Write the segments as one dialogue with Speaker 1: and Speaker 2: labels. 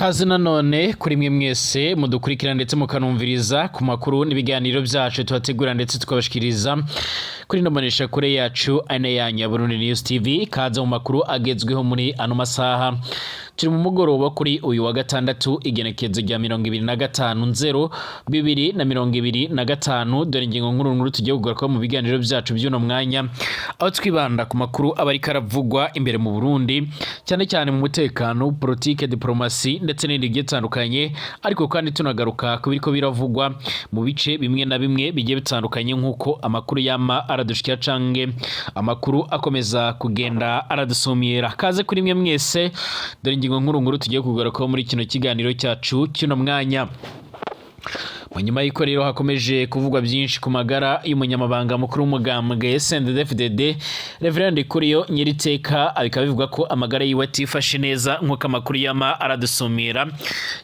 Speaker 1: Kazi nanone kuri mwe mwese mudukurikira ndetse mukanumviriza ku makuru n'ibiganiro byacu tubategura ndetse tukabashikiriza kuri nomanisha kure yacu ane yanya Burundi News TV. Kaza mu makuru agezweho muri ano masaha. Turi mu mugoroba kuri uyu wa gatandatu igenekezo rya 25/02/2025. Dore ingingo nkuru tugiye kugaruka mu biganiro byacu by'uno mwanya, aho twibanda ku makuru abari karavugwa imbere mu Burundi, cyane cyane mu mutekano, politike, diplomasi ndetse n'ibindi bitandukanye, ariko kandi tunagaruka ku biriko biravugwa mu bice bimwe na bimwe bigiye bitandukanye, nkuko amakuru yama aradushikira canke amakuru akomeza kugenda aradusumira. Kaze kuri mwe mwese, dore ingingo nkuru tugiye kugaruka muri kino kiganiro cyacu cy'uno mwanya. Nyuma y'iko rero hakomeje kuvugwa byinshi ku magara y'umunyamabanga mukuru w'umugambwe CNDD-FDD Reverend Kuriyo Nyiriteka, abikaba bivuga ko amagara yiwe atifashe neza nk'uko amakuru yama aradusumira,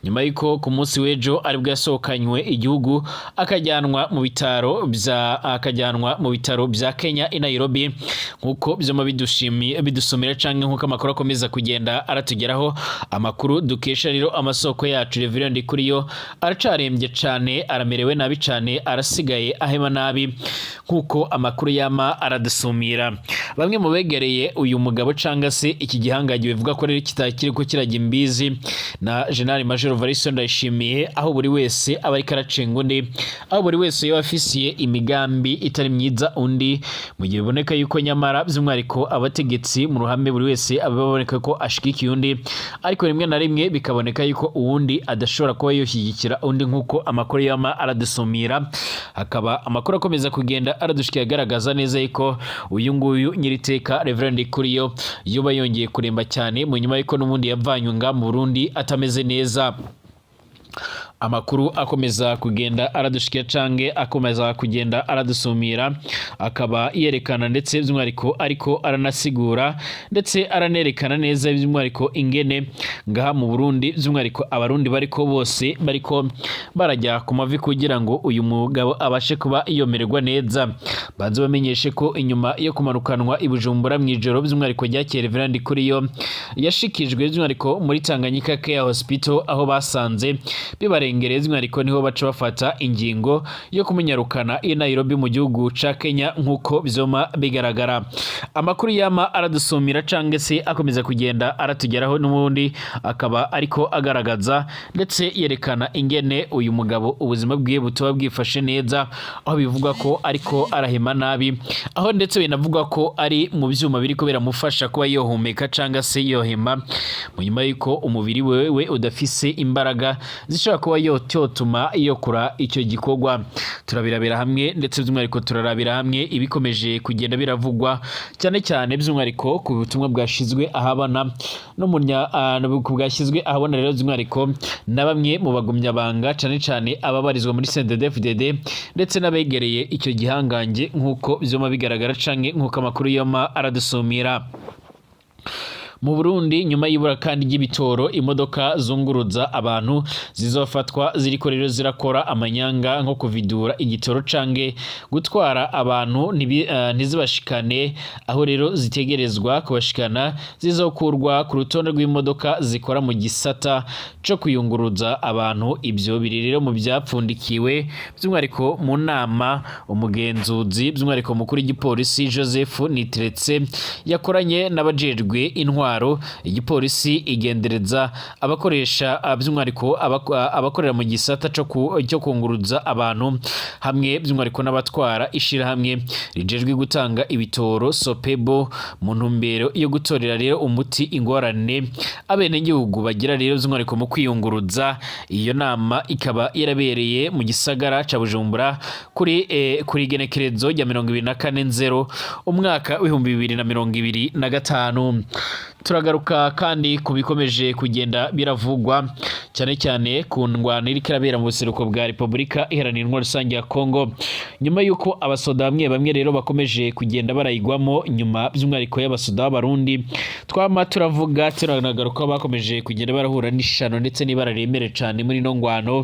Speaker 1: nyuma y'iko ku munsi w'ejo aribwo yasohokanywe igihugu akajyanwa mu bitaro bya Kenya i Nairobi, nk'uko byoma bidusumira canke nk'uko amakuru akomeza kugenda aratugeraho. Amakuru dukesha rero amasoko yacu, Reverend Kuriyo aracarembye cane, aramerewe nabi cyane, arasigaye ahema nabi nkuko amakuru yama aradusumira. Bamwe mu begereye uyu mugabo canga se iki gihangagiwe bivuga ko rero kitakiri ko kirajya imbizi na General Major Varisto Ndayishimiye, aho buri wese aba ari karacengo nde, aho buri wese yafisiye imigambi itari myiza undi, mu gihe biboneka yuko nyamara by'umwariko abategetsi mu ruhame buri wese ababoneka ko ashigikiye undi, ariko rimwe na rimwe bikaboneka yuko uwundi adashobora kuba yoshyigikira undi nkuko amakuru yama aradusumira. Hakaba amakuru akomeza kugenda aradushikira agaragaza neza yuko uyu nguyu Nyiriteka Reverend Kuriyo yoba yongeye kuremba cyane, mu nyuma yuko n'ubundi yavanywe nga mu Burundi atameze neza. Amakuru akomeza kugenda aradushikira cange akomeza kugenda aradusumira, akaba yerekana ndetse by'umwariko ariko aranasigura ndetse aranerekana neza by'umwariko ingene ngaha mu Burundi by'umwariko abarundi bariko bose bariko barajya ku mavi kugira ngo uyu mugabo abashe kuba yomererwa neza. Banze bamenyeshe ko inyuma yo kumanukanwa i Bujumbura mu ijoro by'umwariko ryakeye Reverend Kuriyo yashikijwe by'umwariko muri Tanganyika Care Hospital, aho basanze bibarengerezwa ariko niho baca bafata ingingo yo kumunyarukana i Nairobi mu gihugu ca Kenya nkuko bizoma bigaragara. Amakuru yama aradusumira cange se akomeza kugenda aratugeraho, n'ubundi akaba ariko agaragaza ndetse yerekana ingene uyu mugabo ubuzima bwiye butoba bwifashe neza, aho bivuga ko ariko arahema nabi, aho ndetse binavuga ko ari mu byuma biriko biramufasha kuba yohumeka canga se yohema, mu nyuma yuko umubiri wewe udafise imbaraga zishobora kuba yotuma yokura icyo gikorwa. Turabirabira hamwe ndetse by'umwariko turarabira hamwe ibikomeje kugenda biravugwa, cyane cyane by'umwariko ku butumwa bwashizwe ahabana bwashyizwe ahabona rero by'umwariko na bamwe mu bagumyabanga, cyane cyane ababarizwa muri CNDD-FDD ndetse n'abegereye icyo gihangange nkuko byoma bigaragara canke nkuko amakuru yoma aradusumira. Mu Burundi nyuma y'ibura kandi y'ibitoro, imodoka zunguruza abantu zizofatwa ziriko rero zirakora amanyanga nko kuvidura igitoro cange gutwara abantu ntizibashikane aho rero zitegerezwa kubashikana, zizokurwa ku rutonde rw'imodoka zikora mu gisata cyo kuyunguruza abantu. Ibyo biri rero mu byapfundikiwe by'umwariko mu nama umugenzuzi by'umwariko mukuru w'igipolisi Joseph Nitretse yakoranye n'abajejwe intwaro. Igipolisi igendereza abakoresha by'umwariko abakorera mu gisata cyo kunguruza abantu hamwe by'umwariko n'abatwara ishira hamwe rijejwe gutanga ibitoro Sopebo, mu ntumbero yo gutorera rero umuti ingorane abene gihugu bagira rero by'umwariko mu kwiyunguruza. Iyo nama ikaba yarabereye mu gisagara ca Bujumbura kuri genekerezo rya 24/0 umwaka w'2025. Turagaruka kandi kubikomeje kugenda biravugwa, cyane cyane ku ndwano iri kirabera mu buseruko bwa Repubulika Iharanira Intwaro Rusange ya Kongo, nyuma yuko abasoda bamwe rero bakomeje kugenda barayigwamo nyuma by'umwariko y'abasoda b'abarundi. Twama turavuga turanagaruka bakomeje kugenda barahura n'ishano ndetse n'ibararemere cyane muri no ngwano,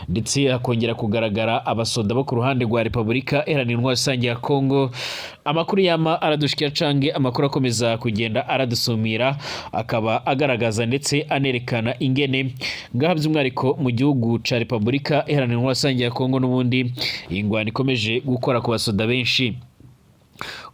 Speaker 1: ndetse hakongera kugaragara abasoda bo ku ruhande rwa Repubulika Iharanira Intwaro Rusange ya Kongo amakuru yama aradushikira cange amakuru akomeza kugenda aradusumira akaba agaragaza ndetse anerekana ingene ngaha by'umwariko mu gihugu ca Republika Iharanira Rusange ya Kongo n'ubundi ingwani ikomeje gukora ku basoda benshi.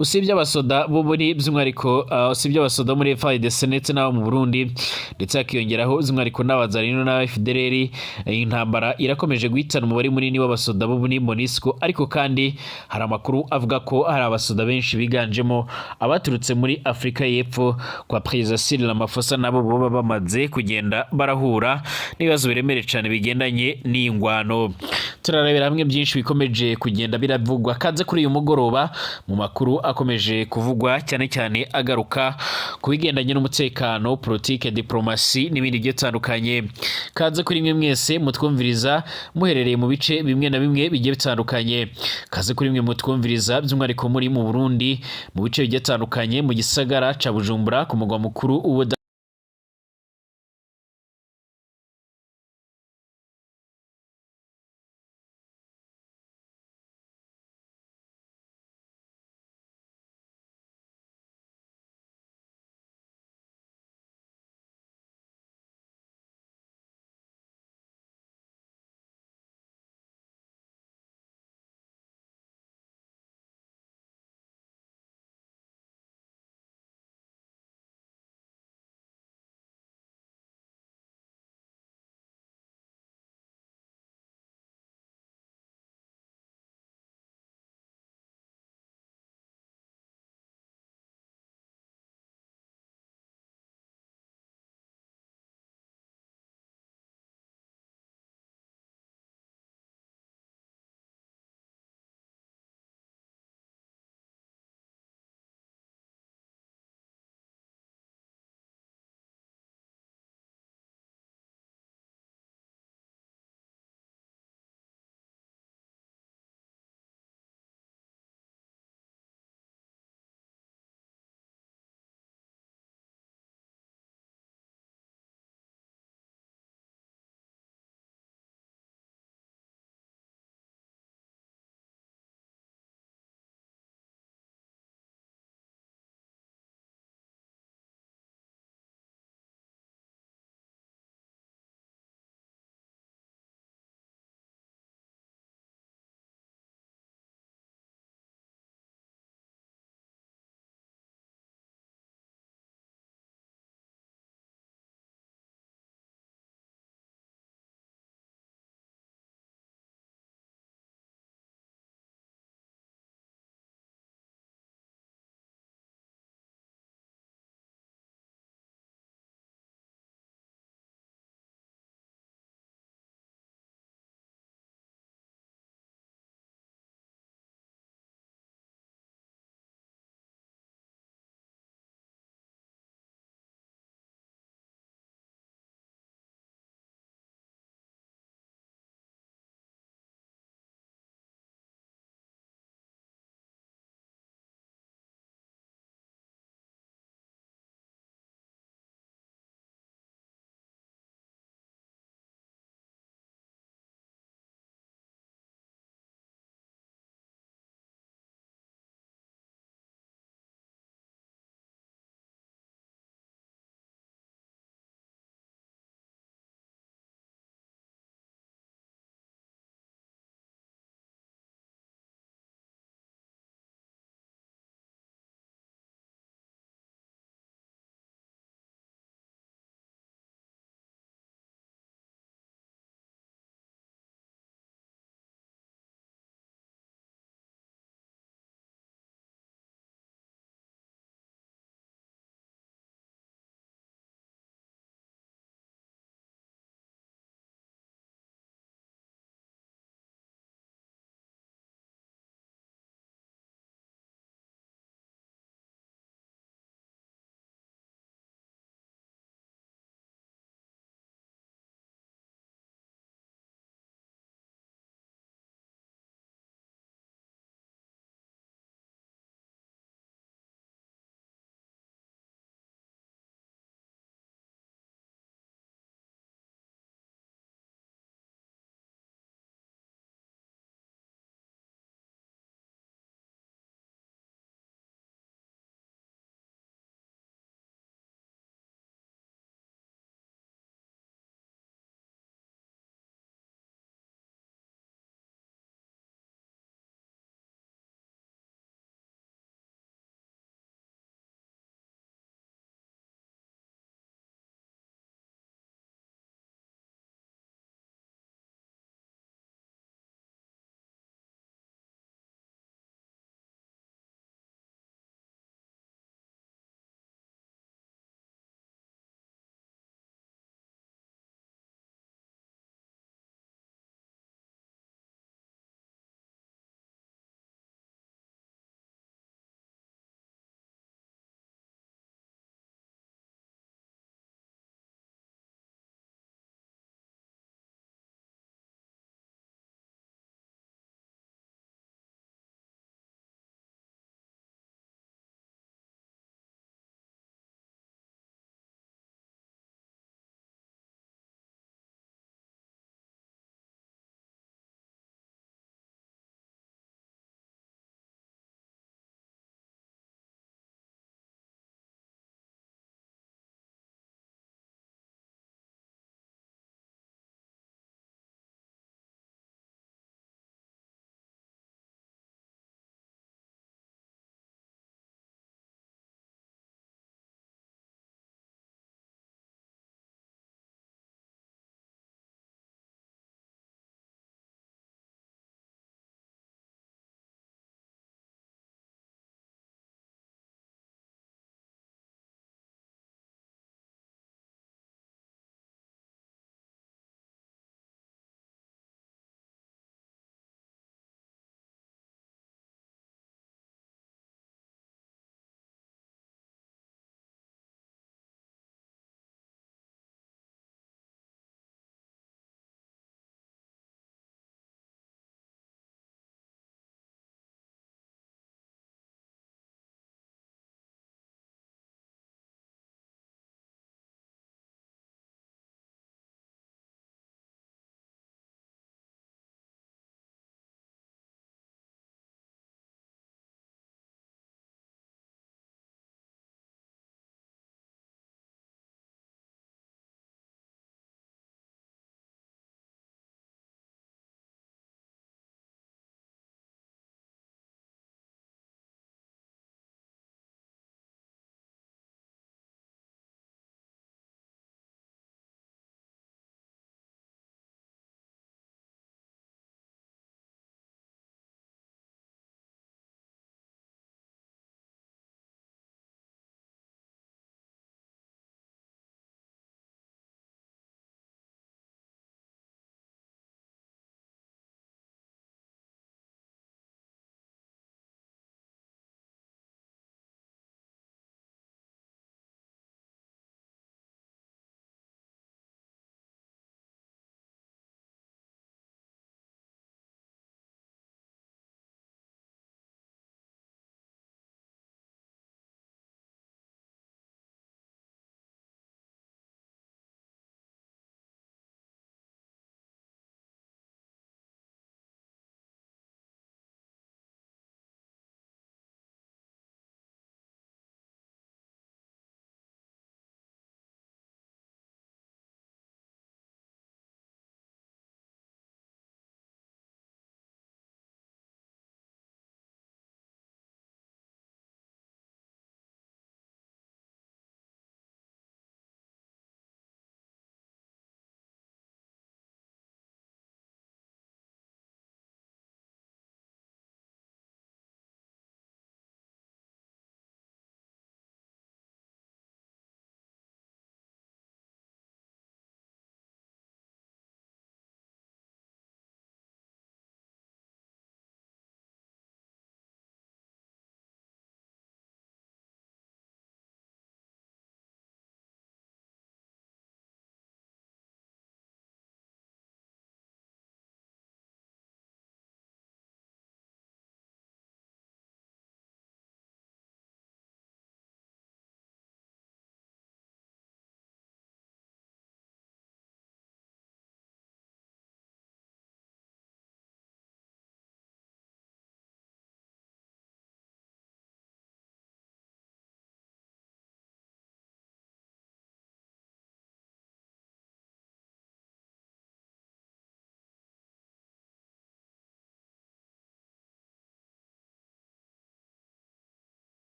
Speaker 1: Usibye abasoda bo muri by'umwariko usibye abasoda muri FARDC ndetse n'abo mu Burundi ndetse akiyongeraho by'umwariko n'abazarino na FDLR, intambara irakomeje guhitana umubare munini w'abasoda bo muri MONUSCO, ariko kandi hari amakuru avuga ko hari abasoda benshi biganjemo abaturutse muri Afrika y'Epfo kwa President Cyril Ramaphosa nabo boba bamaze kugenda barahura n'ibibazo biremere cyane bigendanye n'ingwano. Turarebera hamwe byinshi bikomeje kugenda biravugwa kaze kuri uyu mugoroba mu makuru akomeje kuvugwa cyane cyane agaruka ku bigendanye n'umutekano, politike, diplomasi n'ibindi bitandukanye. Kaze kuri mwe mwese mutwumviriza muherereye mu bice bimwe na bimwe bigiye bitandukanye. Kaze kuri mwe mutwumviriza by'umwariko muri mu Burundi mu bice bigiye bitandukanye mu gisagara ca Bujumbura ku mugwa mukuru